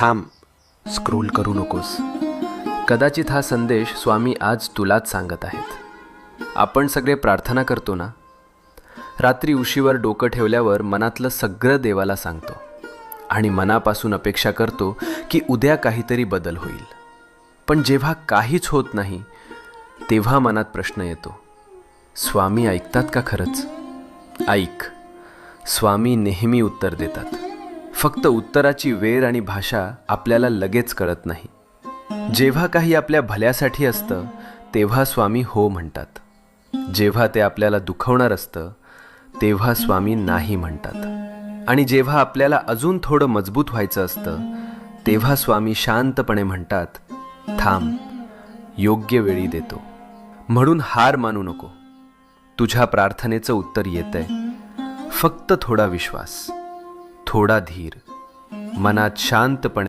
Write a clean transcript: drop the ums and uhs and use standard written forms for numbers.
थांब, स्क्रोल करू नकोस. कदाचित हा संदेश स्वामी आज तुलाच सांगत आहेत. आपण सगळे प्रार्थना करतो ना, रात्री उशीवर डोकं ठेवल्यावर मनातलं सगळं देवाला सांगतो आणि मनापासून अपेक्षा करतो की उद्या काहीतरी बदल होईल. पण जेव्हा काहीच होत नाही तेव्हा मनात प्रश्न येतो, स्वामी ऐकतात का खरंच? ऐक, स्वामी नेहमी उत्तर देतात. फक्त उत्तराची वेळ आणि भाषा आपल्याला लगेच कळत नाही. जेव्हा काही आपल्या भल्यासाठी असतं तेव्हा स्वामी हो म्हणतात. जेव्हा ते आपल्याला दुखवणार असतं तेव्हा स्वामी नाही म्हणतात. आणि जेव्हा आपल्याला अजून थोडं मजबूत व्हायचं असतं तेव्हा स्वामी शांतपणे म्हणतात, थांब, योग्य वेळी देतो. म्हणून हार मानू नको. तुझ्या प्रार्थनेचं उत्तर येतंय. फक्त थोडा विश्वास, थोडा धीर, मनात शांतपणे